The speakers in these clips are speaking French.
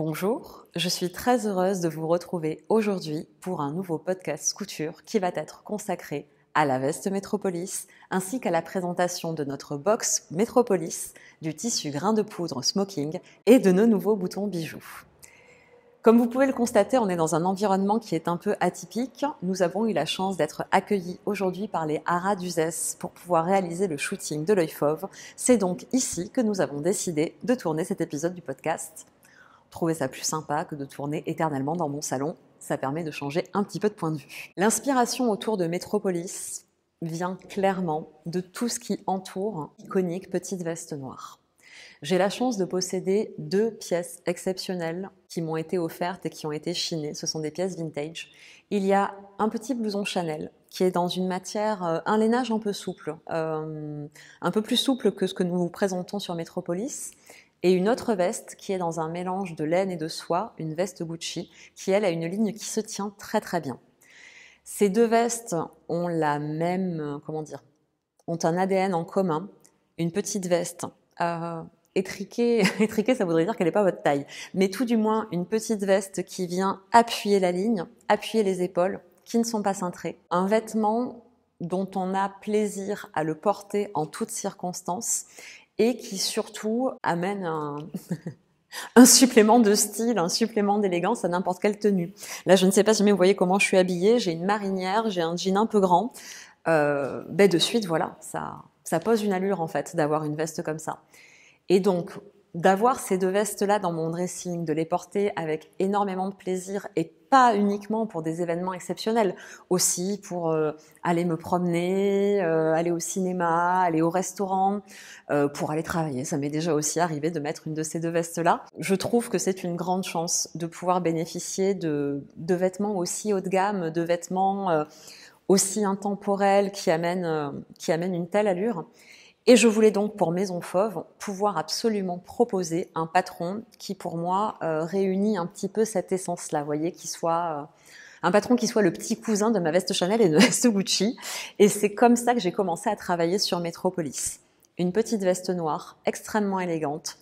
Bonjour, je suis très heureuse de vous retrouver aujourd'hui pour un nouveau podcast couture qui va être consacré à la veste Metropolis ainsi qu'à la présentation de notre box Metropolis, du tissu grain de poudre smoking et de nos nouveaux boutons bijoux. Comme vous pouvez le constater, on est dans un environnement qui est un peu atypique. Nous avons eu la chance d'être accueillis aujourd'hui par les Haras d'Uzès pour pouvoir réaliser le shooting de l'œil fauve. C'est donc ici que nous avons décidé de tourner cet épisode du podcast. Trouver ça plus sympa que de tourner éternellement dans mon salon. Ça permet de changer un petit peu de point de vue. L'inspiration autour de Metropolis vient clairement de tout ce qui entoure l'iconique petite veste noire. J'ai la chance de posséder 2 pièces exceptionnelles qui m'ont été offertes et qui ont été chinées. Ce sont des pièces vintage. Il y a un petit blouson Chanel qui est dans une matière, un lainage un peu souple, un peu plus souple que ce que nous vous présentons sur Metropolis. Et une autre veste qui est dans un mélange de laine et de soie, une veste Gucci, qui elle a une ligne qui se tient très très bien. Ces 2 vestes ont la même, ont un ADN en commun. Une petite veste étriquée, ça voudrait dire qu'elle n'est pas votre taille, mais tout du moins une petite veste qui vient appuyer la ligne, appuyer les épaules, qui ne sont pas cintrées. Un vêtement dont on a plaisir à le porter en toutes circonstances et qui surtout amène un supplément de style, un supplément d'élégance à n'importe quelle tenue. Là, je ne sais pas si vous voyez comment je suis habillée, j'ai une marinière, j'ai un jean un peu grand, de suite, voilà, ça pose une allure en fait d'avoir une veste comme ça. Et donc, d'avoir ces 2 vestes-là dans mon dressing, de les porter avec énormément de plaisir et pas uniquement pour des événements exceptionnels, aussi pour aller me promener, aller au cinéma, aller au restaurant, pour aller travailler. Ça m'est déjà aussi arrivé de mettre une de ces 2 vestes-là. Je trouve que c'est une grande chance de pouvoir bénéficier de vêtements aussi haut de gamme, de vêtements aussi intemporels qui amènent une telle allure. Et je voulais donc, pour Maison Fauve, pouvoir absolument proposer un patron qui, pour moi, réunit un petit peu cette essence-là, vous voyez, qui soit un patron qui soit le petit cousin de ma veste Chanel et de ma veste Gucci. Et c'est comme ça que j'ai commencé à travailler sur Metropolis. Une petite veste noire, extrêmement élégante,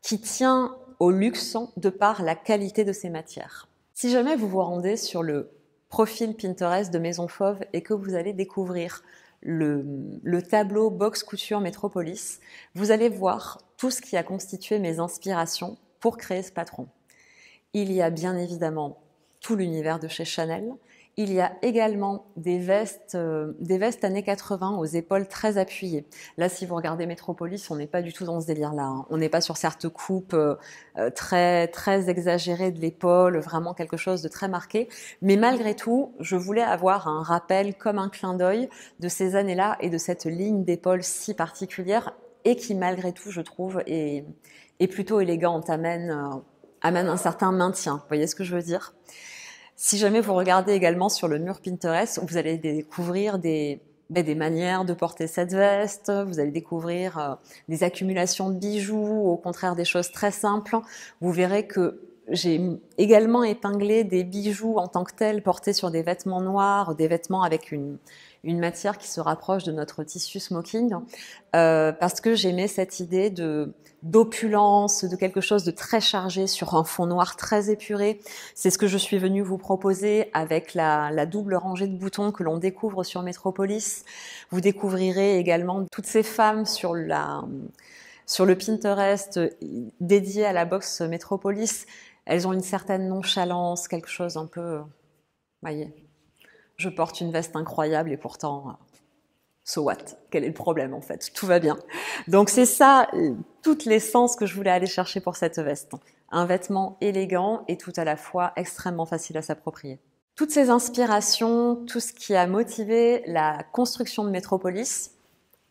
qui tient au luxe de par la qualité de ses matières. Si jamais vous vous rendez sur le profil Pinterest de Maison Fauve et que vous allez découvrir le tableau Box Couture Metropolis, vous allez voir tout ce qui a constitué mes inspirations pour créer ce patron. Il y a bien évidemment tout l'univers de chez Chanel. Il y a également des vestes années 80 aux épaules très appuyées. Là, si vous regardez Metropolis, on n'est pas du tout dans ce délire-là, hein. On n'est pas sur cette coupe très très exagérée de l'épaule, vraiment quelque chose de très marqué. Mais malgré tout, je voulais avoir un rappel comme un clin d'œil de ces années-là et de cette ligne d'épaule si particulière et qui, malgré tout, je trouve, est plutôt élégante, amène un certain maintien. Vous voyez ce que je veux dire ? Si jamais vous regardez également sur le mur Pinterest, vous allez découvrir des manières de porter cette veste, vous allez découvrir des accumulations de bijoux, au contraire des choses très simples. Vous verrez que j'ai également épinglé des bijoux en tant que tels portés sur des vêtements noirs, des vêtements avec une matière qui se rapproche de notre tissu smoking, parce que j'aimais cette idée d'opulence, de quelque chose de très chargé sur un fond noir très épuré. C'est ce que je suis venue vous proposer avec la double rangée de boutons que l'on découvre sur Metropolis. Vous découvrirez également toutes ces femmes sur le Pinterest dédié à la box Metropolis. Elles ont une certaine nonchalance, quelque chose un peu... voyez, je porte une veste incroyable et pourtant... So what? Quel est le problème en fait? Tout va bien. Donc c'est ça, toute l'essence que je voulais aller chercher pour cette veste. Un vêtement élégant et tout à la fois extrêmement facile à s'approprier. Toutes ces inspirations, tout ce qui a motivé la construction de Metropolis,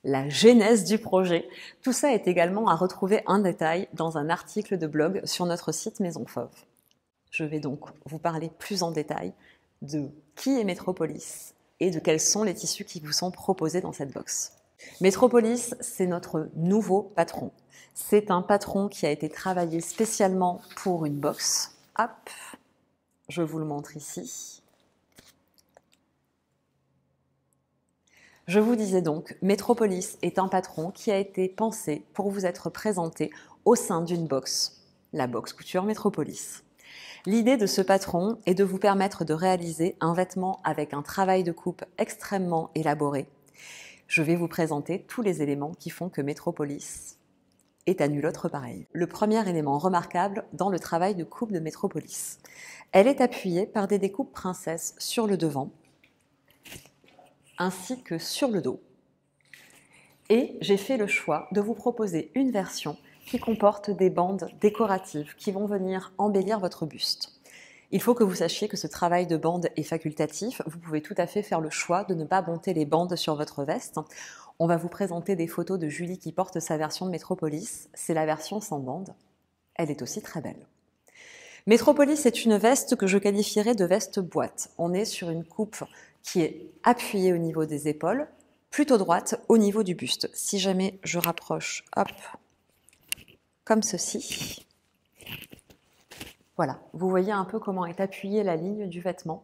la genèse du projet, tout ça est également à retrouver en détail dans un article de blog sur notre site Maison Fauve. Je vais donc vous parler plus en détail de qui est Metropolis et de quels sont les tissus qui vous sont proposés dans cette box. Metropolis, c'est notre nouveau patron. C'est un patron qui a été travaillé spécialement pour une box. Hop, je vous le montre ici. Je vous disais donc, Metropolis est un patron qui a été pensé pour vous être présenté au sein d'une box la box couture Métropolis. L'idée de ce patron est de vous permettre de réaliser un vêtement avec un travail de coupe extrêmement élaboré. Je vais vous présenter tous les éléments qui font que Métropolis est à nul autre pareil. Le premier élément remarquable dans le travail de coupe de Métropolis. Elle est appuyée par des découpes princesses sur le devant, ainsi que sur le dos. Et j'ai fait le choix de vous proposer une version qui comporte des bandes décoratives qui vont venir embellir votre buste. Il faut que vous sachiez que ce travail de bande est facultatif. Vous pouvez tout à fait faire le choix de ne pas monter les bandes sur votre veste. On va vous présenter des photos de Julie qui porte sa version de Métropolis. C'est la version sans bande. Elle est aussi très belle. Métropolis est une veste que je qualifierais de veste boîte. On est sur une coupe qui est appuyée au niveau des épaules, plutôt droite au niveau du buste. Si jamais je rapproche, hop, comme ceci. Voilà, vous voyez un peu comment est appuyée la ligne du vêtement.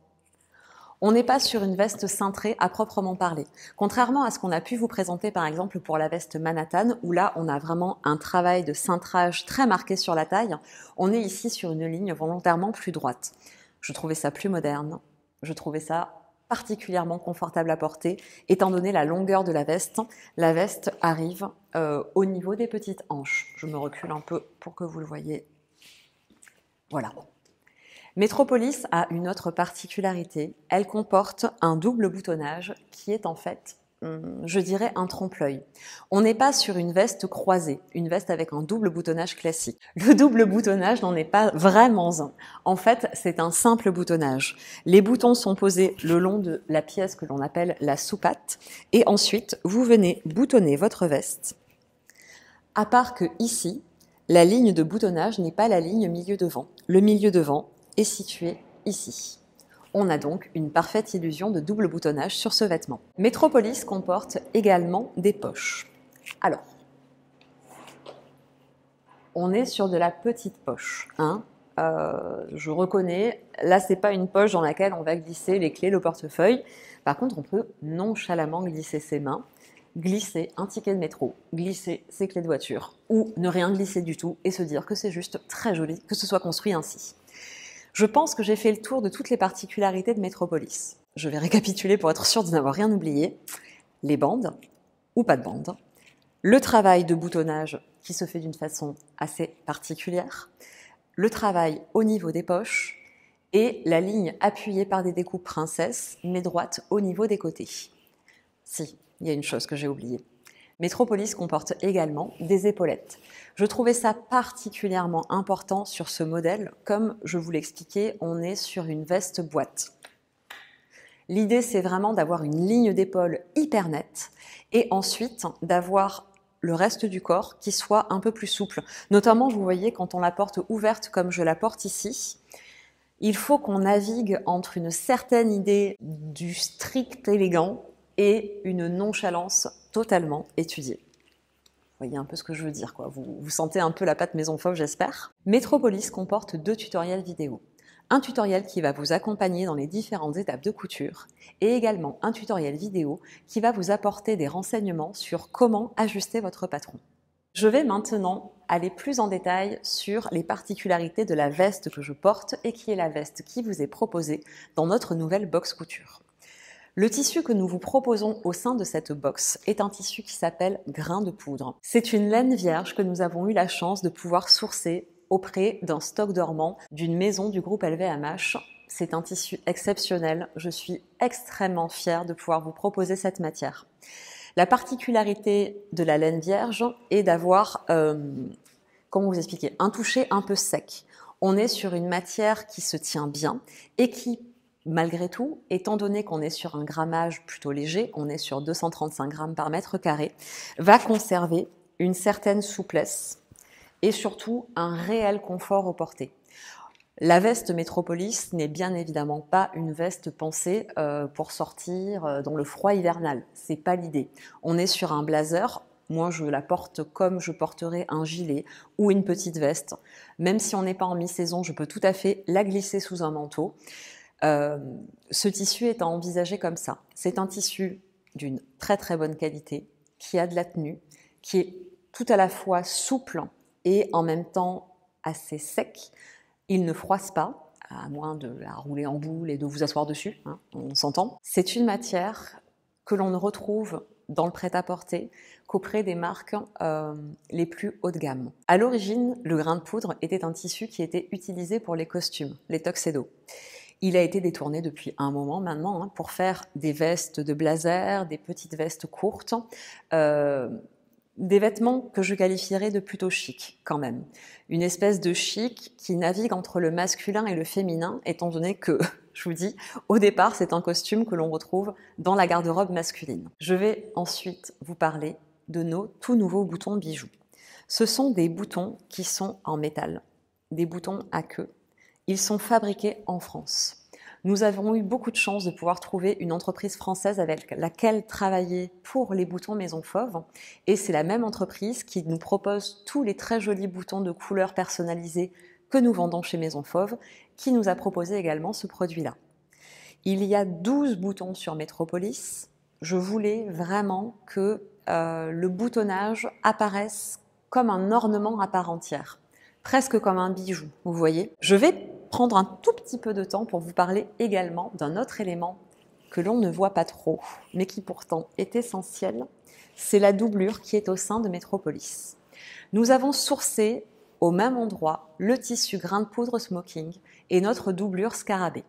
On n'est pas sur une veste cintrée à proprement parler. Contrairement à ce qu'on a pu vous présenter par exemple pour la veste Manhattan, où là on a vraiment un travail de cintrage très marqué sur la taille, on est ici sur une ligne volontairement plus droite. Je trouvais ça plus moderne, je trouvais ça particulièrement confortable à porter, étant donné la longueur de la veste. La veste arrive au niveau des petites hanches. Je me recule un peu pour que vous le voyez. Voilà. Métropolis a une autre particularité, elle comporte un double boutonnage qui est en fait, je dirais, un trompe-l'œil. On n'est pas sur une veste croisée, une veste avec un double boutonnage classique. Le double boutonnage n'en est pas vraiment un. En fait, c'est un simple boutonnage. Les boutons sont posés le long de la pièce que l'on appelle la soupate et ensuite, vous venez boutonner votre veste. À part que ici, la ligne de boutonnage n'est pas la ligne milieu devant. Le milieu devant est situé ici. On a donc une parfaite illusion de double boutonnage sur ce vêtement. Métropolis comporte également des poches. Alors, on est sur de la petite poche. Je reconnais, là c'est pas une poche dans laquelle on va glisser les clés, le portefeuille. Par contre, on peut nonchalamment glisser ses mains, glisser un ticket de métro, glisser ses clés de voiture, ou ne rien glisser du tout et se dire que c'est juste très joli que ce soit construit ainsi. Je pense que j'ai fait le tour de toutes les particularités de Métropolis. Je vais récapituler pour être sûre de n'avoir rien oublié. Les bandes, ou pas de bandes, le travail de boutonnage qui se fait d'une façon assez particulière, le travail au niveau des poches et la ligne appuyée par des découpes princesses, mais droite au niveau des côtés. Si, il y a une chose que j'ai oubliée. Métropolis comporte également des épaulettes. Je trouvais ça particulièrement important sur ce modèle. Comme je vous l'expliquais, on est sur une veste boîte. L'idée, c'est vraiment d'avoir une ligne d'épaule hyper nette et ensuite d'avoir le reste du corps qui soit un peu plus souple. Notamment, vous voyez, quand on la porte ouverte comme je la porte ici, il faut qu'on navigue entre une certaine idée du strict élégant et une nonchalance totalement étudiée. Vous voyez un peu ce que je veux dire, quoi. Vous sentez un peu la patte maison fauve, j'espère. Métropolis comporte 2 tutoriels vidéo. Un tutoriel qui va vous accompagner dans les différentes étapes de couture et également un tutoriel vidéo qui va vous apporter des renseignements sur comment ajuster votre patron. Je vais maintenant aller plus en détail sur les particularités de la veste que je porte et qui est la veste qui vous est proposée dans notre nouvelle box couture. Le tissu que nous vous proposons au sein de cette box est un tissu qui s'appelle grain de poudre. C'est une laine vierge que nous avons eu la chance de pouvoir sourcer auprès d'un stock dormant d'une maison du groupe LVMH. C'est un tissu exceptionnel. Je suis extrêmement fière de pouvoir vous proposer cette matière. La particularité de la laine vierge est d'avoir, comment vous expliquer, un toucher un peu sec. On est sur une matière qui se tient bien et qui, malgré tout, étant donné qu'on est sur un grammage plutôt léger, on est sur 235 grammes par mètre carré, va conserver une certaine souplesse et surtout un réel confort au porté. La veste Métropolis n'est bien évidemment pas une veste pensée pour sortir dans le froid hivernal. C'est pas l'idée. On est sur un blazer. Moi, je la porte comme je porterais un gilet ou une petite veste. Même si on n'est pas en mi-saison, je peux tout à fait la glisser sous un manteau. Ce tissu est à envisager comme ça. C'est un tissu d'une très très bonne qualité, qui a de la tenue, qui est tout à la fois souple et en même temps assez sec. Il ne froisse pas, à moins de la rouler en boule et de vous asseoir dessus, hein, on s'entend. C'est une matière que l'on ne retrouve dans le prêt-à-porter qu'auprès des marques les plus haut de gamme. À l'origine, le grain de poudre était un tissu qui était utilisé pour les costumes, les tuxedos. Il a été détourné depuis un moment maintenant pour faire des vestes de blazer, des petites vestes courtes, des vêtements que je qualifierais de plutôt chic quand même. Une espèce de chic qui navigue entre le masculin et le féminin, étant donné que, je vous dis, au départ, c'est un costume que l'on retrouve dans la garde-robe masculine. Je vais ensuite vous parler de nos tout nouveaux boutons bijoux. Ce sont des boutons qui sont en métal, des boutons à queue. Ils sont fabriqués en France. Nous avons eu beaucoup de chance de pouvoir trouver une entreprise française avec laquelle travailler pour les boutons Maison Fauve. Et c'est la même entreprise qui nous propose tous les très jolis boutons de couleurs personnalisés que nous vendons chez Maison Fauve, qui nous a proposé également ce produit-là. Il y a 12 boutons sur Métropolis. Je voulais vraiment que le boutonnage apparaisse comme un ornement à part entière, presque comme un bijou, vous voyez. Je vais prendre un tout petit peu de temps pour vous parler également d'un autre élément que l'on ne voit pas trop, mais qui pourtant est essentiel, c'est la doublure qui est au sein de Métropolis. Nous avons sourcé au même endroit le tissu grain de poudre smoking et notre doublure scarabée.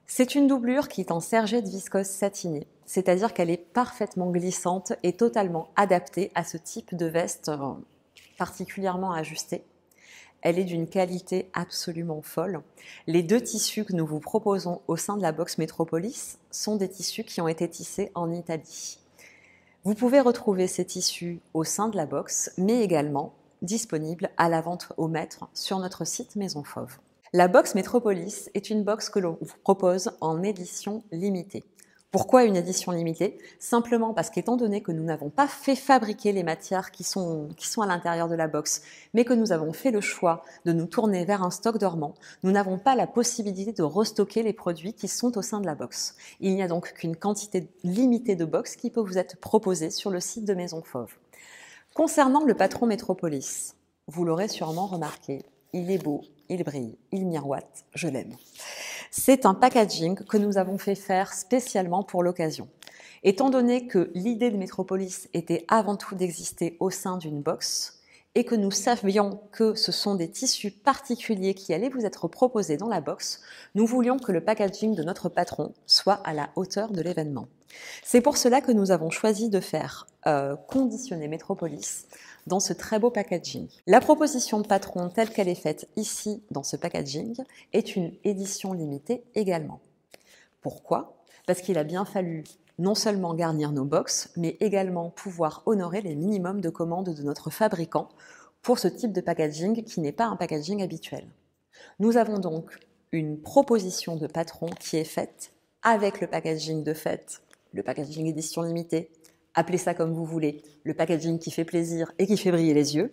C'est une doublure qui est en sergette viscose satinée, c'est-à-dire qu'elle est parfaitement glissante et totalement adaptée à ce type de veste particulièrement ajustée. Elle est d'une qualité absolument folle. Les 2 tissus que nous vous proposons au sein de la box Métropolis sont des tissus qui ont été tissés en Italie. Vous pouvez retrouver ces tissus au sein de la box, mais également disponibles à la vente au mètre sur notre site Maison Fauve. La box Métropolis est une box que l'on vous propose en édition limitée. Pourquoi une édition limitée? Simplement parce qu'étant donné que nous n'avons pas fait fabriquer les matières qui sont à l'intérieur de la box, mais que nous avons fait le choix de nous tourner vers un stock dormant, nous n'avons pas la possibilité de restocker les produits qui sont au sein de la box. Il n'y a donc qu'une quantité limitée de box qui peut vous être proposée sur le site de Maison Fauve. Concernant le patron Métropolis, vous l'aurez sûrement remarqué, il est beau, il brille, il miroite, je l'aime. C'est un packaging que nous avons fait faire spécialement pour l'occasion. Étant donné que l'idée de Métropolis était avant tout d'exister au sein d'une box et que nous savions que ce sont des tissus particuliers qui allaient vous être proposés dans la box, nous voulions que le packaging de notre patron soit à la hauteur de l'événement. C'est pour cela que nous avons choisi de faire conditionner Métropolis dans ce très beau packaging. La proposition de patron telle qu'elle est faite ici dans ce packaging est une édition limitée également. Pourquoi? Parce qu'il a bien fallu non seulement garnir nos box, mais également pouvoir honorer les minimums de commandes de notre fabricant pour ce type de packaging qui n'est pas un packaging habituel. Nous avons donc une proposition de patron qui est faite avec le packaging de fête, le packaging édition limitée, appelez ça comme vous voulez, le packaging qui fait plaisir et qui fait briller les yeux.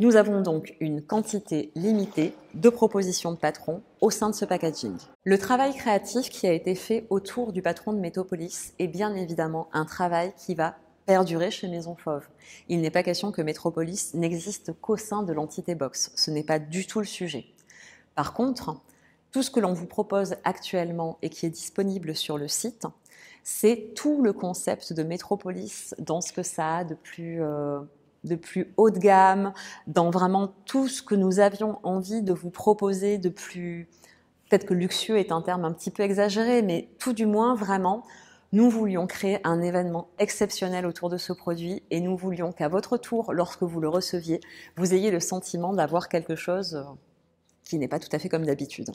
Nous avons donc une quantité limitée de propositions de patron au sein de ce packaging. Le travail créatif qui a été fait autour du patron de Métropolis est bien évidemment un travail qui va perdurer chez Maison Fauve. Il n'est pas question que Métropolis n'existe qu'au sein de l'entité box. Ce n'est pas du tout le sujet. Par contre, tout ce que l'on vous propose actuellement et qui est disponible sur le site, c'est tout le concept de Métropolis dans ce que ça a de plus haut de gamme, dans vraiment tout ce que nous avions envie de vous proposer de plus... Peut-être que luxueux est un terme un petit peu exagéré, mais tout du moins, vraiment, nous voulions créer un événement exceptionnel autour de ce produit et nous voulions qu'à votre tour, lorsque vous le receviez, vous ayez le sentiment d'avoir quelque chose qui n'est pas tout à fait comme d'habitude.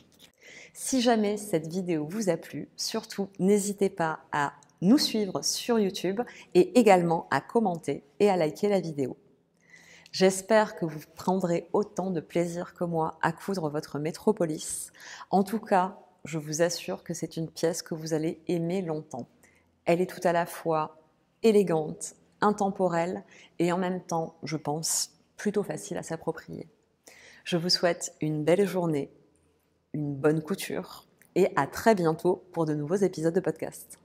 Si jamais cette vidéo vous a plu, surtout n'hésitez pas à nous suivre sur YouTube et également à commenter et à liker la vidéo. J'espère que vous prendrez autant de plaisir que moi à coudre votre Métropolis. En tout cas, je vous assure que c'est une pièce que vous allez aimer longtemps. Elle est tout à la fois élégante, intemporelle et en même temps, je pense, plutôt facile à s'approprier. Je vous souhaite une belle journée, une bonne couture et à très bientôt pour de nouveaux épisodes de podcast.